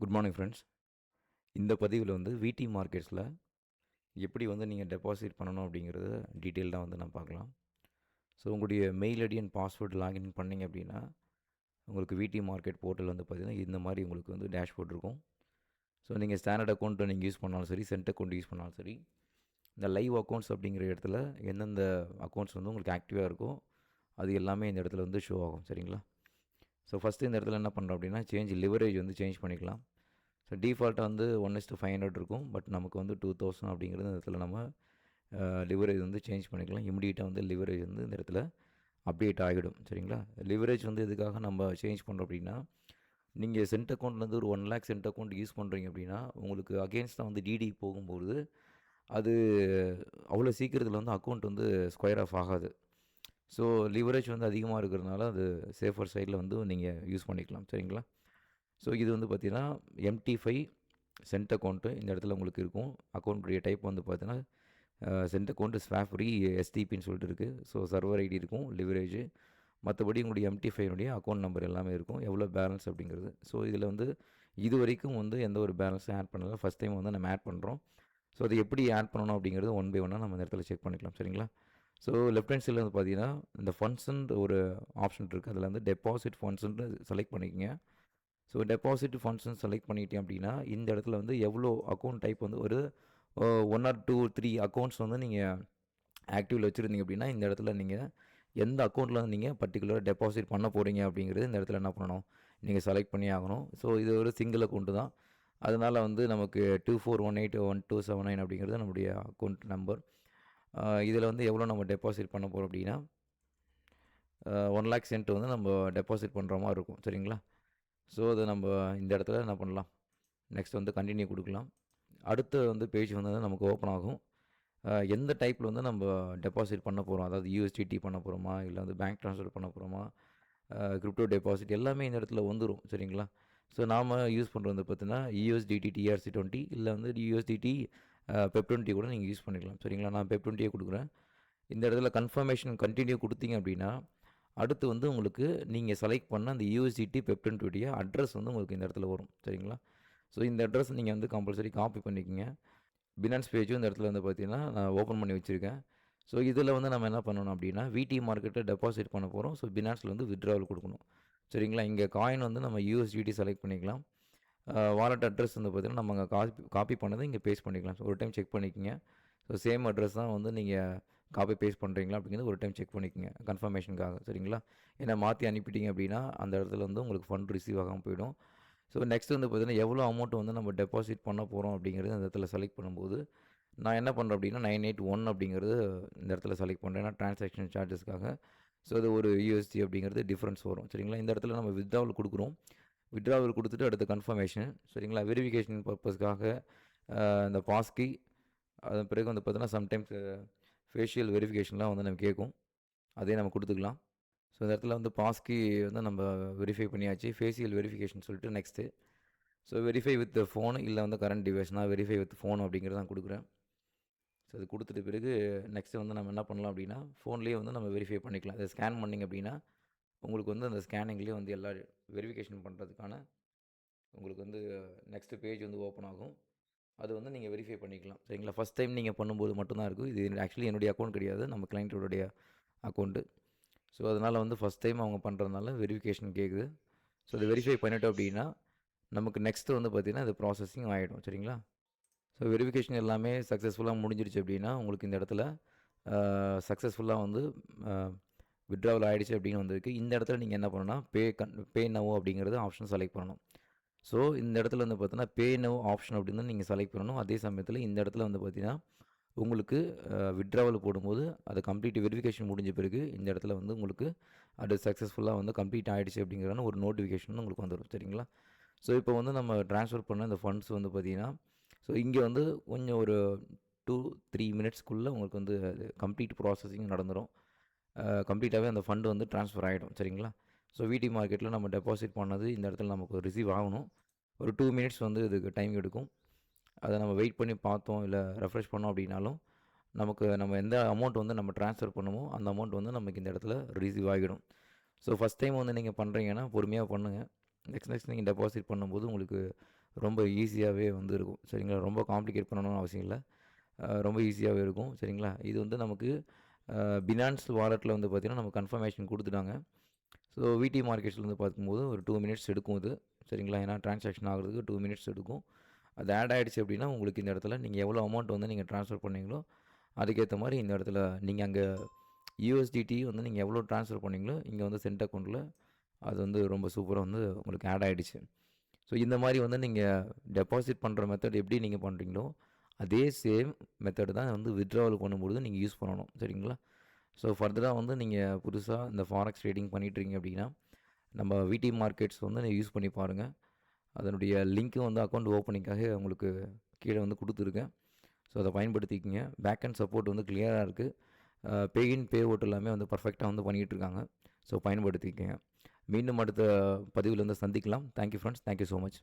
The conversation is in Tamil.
Good morning friends. இந்த பதிவில் வந்து விடி மார்க்கெட்ஸில் எப்படி வந்து நீங்கள் டெபாசிட் பண்ணணும் அப்படிங்கிறத டீட்டெயில்டாக வந்து நான் பார்க்கலாம். ஸோ உங்களுடைய mail ID and password login பண்ணிங்க அப்படின்னா உங்களுக்கு விடி மார்க்கெட் போர்ட்டல் வந்து பார்த்திங்கன்னா இந்த மாதிரி உங்களுக்கு வந்து டேஷ்போர்ட் இருக்கும். ஸோ நீங்கள் ஸ்டாண்டர்ட் அக்கௌண்ட்டை நீங்கள் யூஸ் பண்ணாலும் சரி, சென்ட் அக்கௌண்ட் யூஸ் பண்ணாலும் சரி, இந்த லைவ் அக்கௌண்ட்ஸ் அப்படிங்கிற இடத்துல எந்தெந்த அக்கௌண்ட்ஸ் வந்து உங்களுக்கு ஆக்டிவாக இருக்கோ அது எல்லாமே இந்த இடத்துல வந்து ஷோ ஆகும். சரிங்களா? ஸோ ஃபஸ்ட்டு இந்த இடத்துல என்ன பண்ணுறோம் அப்படின்னா லிவரேஜ் வந்து சேஞ்ச் பண்ணிக்கலாம். ஸோ டிஃபால்ட்டாக வந்து 1:500 இருக்கும். பட் நமக்கு வந்து 2000 அப்படிங்கிறது இந்த இடத்துல நம்ம லிவரேஜ் வந்து சேஞ்ச் பண்ணிக்கலாம். இமிடியேட்டாக வந்து லிவரேஜ் வந்து இந்த இடத்துல அப்டேட் ஆகிடும். சரிங்களா? லிவரேஜ் வந்து எதுக்காக நம்ம சேஞ்ச் பண்ணுறோம் அப்படின்னா, நீங்கள் சென்ட் அக்கௌண்ட்லேருந்து ஒரு 1 லேக் சென்ட் அக்கௌண்ட் யூஸ் பண்ணுறீங்க அப்படின்னா உங்களுக்கு அகெயின்ஸ்டாக வந்து டிடி போகும்போது அது அவ்வளோ சீக்கிரத்தில் வந்து அக்கௌண்ட் வந்து ஸ்கொயர் ஆஃப் ஆகாது. ஸோ லிவரேஜ் வந்து அதிகமாக இருக்கிறதுனால அது சேஃபர் சைடில் வந்து நீங்கள் யூஸ் பண்ணிக்கலாம். சரிங்களா? ஸோ இது வந்து பார்த்தீங்கன்னா MT5 சென்ட் அக்கௌண்ட்டு இந்த இடத்துல உங்களுக்கு இருக்கும். அக்கௌண்ட்டுடைய டைப் வந்து பார்த்தீங்கன்னா சென்ட் அக்கௌண்ட்டு ஸ்வாப் ஃப்ரீ STPன்னு சொல்லிட்டு இருக்குது. ஸோ சர்வர் ஐடி இருக்கும், லிவரேஜு, மற்றபடி உங்களுடைய MT5னுடைய அக்கௌண்ட் நம்பர் எல்லாமே இருக்கும், எவ்வளோ பேலன்ஸ் அப்படிங்கிறது. ஸோ இதில் வந்து இது வரைக்கும் வந்து எந்த ஒரு பேலன்ஸும் ஆட் பண்ணல. ஃபஸ்ட் டைம் வந்து நம்ம ஆட் பண்ணுறோம். ஸோ அது எப்படி ஆட் பண்ணணும் அப்படிங்கிறது ஒன் பை ஒன்னாக நம்ம இந்த இடத்துல செக் பண்ணிக்கலாம். சரிங்களா? ஸோ லெஃப்ட் ஹேண்ட் சைடில் வந்து பார்த்தீங்கன்னா இந்த ஃபண்ட்ஸுன்ற ஒரு ஆப்ஷன் இருக்குது. அதில் வந்து டெபாசிட் ஃபண்ட்ஸுன்னு செலக்ட் பண்ணிக்கோங்க. ஸோ டெபாசிட் ஃபண்ட்ஸ்னு செலக்ட் பண்ணிட்டேன் அப்படின்னா இந்த இடத்துல வந்து எவ்வளோ அக்கௌண்ட் டைப் வந்து ஒரு 1 ஆர் 2 3 அக்கௌண்ட்ஸ் வந்து நீங்கள் ஆக்டிவில் வச்சுருந்தீங்க அப்படின்னா இந்த இடத்துல நீங்கள் எந்த அக்கௌண்ட்டில் வந்து நீங்கள் பர்டிகுலராக டெபாசிட் பண்ண போகிறீங்க அப்படிங்கிறது இந்த இடத்துல என்ன பண்ணணும், நீங்கள் செலக்ட் பண்ணி ஆகணும். ஸோ இது ஒரு சிங்கிள் அக்கௌண்ட்டு தான். அதனால் வந்து நமக்கு 24181279 அப்படிங்கிறது நம்முடைய அக்கௌண்ட் நம்பர். இதில் வந்து எவ்வளோ நம்ம டெபாசிட் பண்ண போகிறோம் அப்படின்னா 1 லேக் சென்ட் வந்து நம்ம டெபாசிட் பண்ணுற மாதிரி இருக்கும். சரிங்களா? ஸோ அதை நம்ம இந்த இடத்துல என்ன பண்ணலாம், நெக்ஸ்ட் வந்து கண்டினியூ கொடுக்கலாம். அடுத்த வந்து பேஜ் வந்து நமக்கு ஓப்பன் ஆகும். எந்த டைப்பில் வந்து நம்ம டெபாசிட் பண்ண போகிறோம், அதாவது USDT பண்ண போகிறோமா, இல்லை வந்து பேங்க் ட்ரான்ஸ்ஃபர் பண்ண போகிறோமா, கிரிப்டோ டெபாசிட் எல்லாமே இந்த இடத்துல வந்துடும். சரிங்களா? ஸோ நாம் யூஸ் பண்ணுறது வந்து பார்த்தீங்கன்னா USDT TRC20 இல்லை வந்து USDT PEP20 கூட நீங்கள் யூஸ் பண்ணிக்கலாம். சரிங்களா? நான் PEP20 கொடுக்குறேன். இந்த இடத்துல கன்ஃபர்மேஷன் கண்டினியூ கொடுத்தீங்க அப்படின்னா அடுத்து வந்து உங்களுக்கு நீங்கள் செலக்ட் பண்ண அந்த USDT PEP20 அட்ரஸ் வந்து உங்களுக்கு இந்த இடத்துல வரும். சரிங்களா? ஸோ இந்த அட்ரஸ் நீங்கள் வந்து கம்பல்சரி காப்பி பண்ணிக்கோங்க. பினான்ஸ் பேஜும் இந்த இடத்துல வந்து பார்த்தீங்கன்னா நான் ஓப்பன் பண்ணி வச்சுருக்கேன். ஸோ இதில் வந்து நம்ம என்ன பண்ணணும் அப்படின்னா விடி மார்க்கெட்டில் டெபாசிட் பண்ண போகிறோம். ஸோ பினான்ஸில் வந்து வித்ட்ராவல் கொடுக்கணும். சரிங்களா? இங்கே காயின் வந்து நம்ம USDT செலக்ட் பண்ணிக்கலாம். வாலெட் அட்ரஸ் வந்து பார்த்தீங்கன்னா நம்ம அங்கே காப்பி பண்ணதை இங்கே பேஸ்ட் பண்ணிக்கலாம். ஸோ ஒரு டைம் செக் பண்ணிக்கோங்க. ஸோ சேம் அட்ரஸ் தான் வந்து நீங்கள் காப்பி பேஸ்ட் பண்ணுறீங்களா அப்படிங்கிறது ஒரு டைம் செக் பண்ணிக்கோங்க கன்ஃபர்மேஷனுக்காக. சரிங்களா? ஏன்னா மாற்றி அனுப்பிட்டீங்க அப்படின்னா அந்த இடத்துல வந்து உங்களுக்கு ஃபண்ட் ரிசீவ் ஆகாமல் போயிடும். ஸோ நெக்ஸ்ட் வந்து பார்த்தீங்கன்னா எவ்வளோ அமௌண்ட் வந்து நம்ம டெபாசிட் பண்ண போகிறோம் அப்படிங்கிறது அந்த இடத்துல செலக்ட் பண்ணும்போது நான் என்ன பண்ணுறேன் அப்படின்னா 981 அப்படிங்கிறது இந்த இடத்துல செலக்ட் பண்ணுறேன். ஏன்னா ட்ரான்சாக்ஷன் சார்ஜஸ்க்காக. ஸோ அது ஒரு USD அப்படிங்கிறது டிஃப்ரென்ஸ் வரும். சரிங்களா? இந்த இடத்துல நம்ம வித்ட்ராவல் கொடுக்குறோம். வித்ட்ராவல் கொடுத்துட்டு அடுத்த கன்ஃபர்மேஷன். சரிங்களா? வெரிஃபிகேஷன் பர்பஸ்க்காக இந்த பாஸ்கி, அதன் பிறகு வந்து பார்த்தீங்கன்னா சம்டைம்ஸ் ஃபேஷியல் வெரிஃபிகேஷன்லாம் வந்து நம்ம கேட்கும். அதே நம்ம கொடுத்துக்கலாம். ஸோ இந்த இடத்துல வந்து பாஸ்கி வந்து நம்ம வெரிஃபை பண்ணியாச்சு. ஃபேஷியல் வெரிஃபிகேஷன் சொல்லிட்டு next. So verify with phone இல்லை வந்து கரண்ட் டிவைஸ், நான் வெரிஃபை வித் ஃபோன் அப்படிங்கிறத நான் கொடுக்குறேன். ஸோ அது கொடுத்துட்ட பிறகு நெக்ஸ்ட்டு வந்து நம்ம என்ன பண்ணலாம் அப்படின்னா ஃபோன்லேயே வந்து நம்ம வெரிஃபை பண்ணிக்கலாம். அதை ஸ்கேன் பண்ணிங்க அப்படின்னா உங்களுக்கு வந்து அந்த ஸ்கேனிங்லேயே வந்து எல்லா வெரிஃபிகேஷன் பண்ணுறதுக்கான உங்களுக்கு வந்து நெக்ஸ்ட்டு பேஜ் வந்து ஓப்பன் ஆகும். அது வந்து நீங்கள் வெரிஃபை பண்ணிக்கலாம். சரிங்களா? ஃபஸ்ட் டைம் நீங்கள் பண்ணும்போது மட்டும்தான் இருக்கும். இது ஆக்சுவலி என்னுடைய அக்கௌண்ட் கிடையாது, நம்ம கிளைண்ட்டோடைய அக்கௌண்ட்டு. ஸோ அதனால் வந்து ஃபஸ்ட் டைம் அவங்க பண்ணுறதுனால வெரிஃபிகேஷன் கேட்குது. ஸோ அதை வெரிஃபை பண்ணிட்டோம் அப்படின்னா நமக்கு நெக்ஸ்ட்டு வந்து பார்த்திங்கன்னா அது ப்ராசஸிங் ஆகிடும். சரிங்களா? ஸோ வெரிஃபிகேஷன் எல்லாமே சக்ஸஸ்ஃபுல்லாக முடிஞ்சிருச்சு அப்படின்னா உங்களுக்கு இந்த இடத்துல சக்ஸஸ்ஃபுல்லாக வந்து வித்ட்ராவல் ஆகிடுச்சு அப்படின்னு வந்திருக்கு. இந்த இடத்துல நீங்கள் என்ன பண்ணணும்னா பே நவ் அப்படிங்கிறது ஆப்ஷன் செலக்ட் பண்ணணும். ஸோ இந்த இடத்துல வந்து பார்த்தீங்கன்னா பே நவ் ஆப்ஷன் அப்படின்னு நீங்கள் செலக்ட் பண்ணணும். அதே சமயத்தில் இந்த இடத்துல வந்து பார்த்தீங்கன்னா உங்களுக்கு வித்ட்ராவல் போடும்போது அது கம்ப்ளீட் வெரிஃபிகேஷன் முடிஞ்ச பிறகு இந்த இடத்துல வந்து உங்களுக்கு அது சக்ஸஸ்ஃபுல்லாக வந்து கம்ப்ளீட் ஆகிடுச்சு அப்படிங்கிறதான ஒரு நோட்டிஃபிகேஷன் உங்களுக்கு வந்துடும். சரிங்களா? ஸோ இப்போ வந்து நம்ம ட்ரான்ஸ்ஃபர் பண்ண இந்த ஃபண்ட்ஸ் வந்து பார்த்தீங்கன்னா ஸோ இங்கே வந்து கொஞ்சம் ஒரு 2-3 மினிட்ஸ்க்குள்ளே உங்களுக்கு வந்து அது கம்ப்ளீட் ப்ராசஸிங் நடந்துடும். கம்ப்ளீட்டாகவே அந்த ஃபண்டு வந்து ட்ரான்ஸ்ஃபர் ஆகிடும். சரிங்களா? ஸோ விடி மார்க்கெட்டில் நம்ம டெபாசிட் பண்ணது இந்த இடத்துல நமக்கு ரிசீவ் ஆகணும். ஒரு 2 மினிட்ஸ் வந்து இதுக்கு டைம் எடுக்கும். அதை நம்ம வெயிட் பண்ணி பார்த்தோம் இல்லை ரெஃப்ரெஷ் பண்ணோம் அப்படின்னாலும் நமக்கு நம்ம எந்த அமௌண்ட் வந்து நம்ம ட்ரான்ஸ்ஃபர் பண்ணுமோ அந்த அமௌண்ட் வந்து நமக்கு இந்த இடத்துல ரிசீவ் ஆகிடும். ஸோ ஃபஸ்ட் டைம் வந்து நீங்கள் பண்ணுறீங்கன்னா பொறுமையாக பண்ணுங்கள். நெக்ஸ்ட் நீங்கள் டெபாசிட் பண்ணும்போது உங்களுக்கு ரொம்ப ஈஸியாகவே வந்து இருக்கும். சரிங்களா? ரொம்ப காம்ப்ளிகேட் பண்ணணும்னு அவசியம் இல்லை. ரொம்ப ஈஸியாகவே இருக்கும். சரிங்களா? இது வந்து நமக்கு பினான்ஸ் வாலெட்டில் வந்து பார்த்தீங்கன்னா நம்ம கன்ஃபர்மேஷன் கொடுத்துட்டாங்க. ஸோ விடி மார்க்கெட்ஸில் வந்து பார்க்கும்போது ஒரு 2 மினிட்ஸ் எடுக்கும் இது. சரிங்களா? ஏன்னா டிரான்சாக்ஷன் ஆகிறதுக்கு 2 மினிட்ஸ் எடுக்கும். அது ஆட் ஆகிடுச்சு அப்படின்னா உங்களுக்கு இந்த இடத்துல நீங்கள் எவ்வளோ அமௌண்ட் வந்து நீங்கள் ட்ரான்ஸ்ஃபர் பண்ணீங்களோ அதுக்கேற்ற மாதிரி இந்த இடத்துல நீங்கள் அங்கே யூஎஸ்டிடி வந்து நீங்கள் எவ்வளோ ட்ரான்ஸ்ஃபர் பண்ணீங்களோ இங்கே வந்து சென்ட் அக்கௌண்ட்டில் அது வந்து ரொம்ப சூப்பராக வந்து உங்களுக்கு ஆட் ஆகிடுச்சு. ஸோ இந்த மாதிரி வந்து நீங்கள் டெபாசிட் பண்ணுற மெத்தட் எப்படி நீங்கள் பண்ணுறீங்களோ அதே சேம் மெத்தட் தான் வந்து வித்ட்ராவல் பண்ணும்பொழுது நீங்கள் யூஸ் பண்ணணும். சரிங்களா? ஸோ ஃபர்தராக வந்து நீங்கள் புதுசாக இந்த ஃபாரெக்ஸ் ட்ரேடிங் பண்ணிகிட்ருக்கீங்க அப்படின்னா நம்ம விடி மார்க்கெட்ஸ் வந்து யூஸ் பண்ணி பாருங்கள். அதனுடைய லிங்க்கும் வந்து அக்கௌண்ட் ஓப்பனிங்காக உங்களுக்கு கீழே வந்து கொடுத்துருக்கேன். ஸோ அதை பயன்படுத்திக்கிங்க. பேக் அண்ட் சப்போர்ட் வந்து கிளியராக இருக்குது. பே இன் பே அவுட் எல்லாமே வந்து பர்ஃபெக்டாக வந்து பண்ணிகிட்டு இருக்காங்க. ஸோ பயன்படுத்திக்கங்க. மீண்டும் அடுத்த பதிவில் வந்து சந்திக்கலாம். Thank you friends. Thank you so much.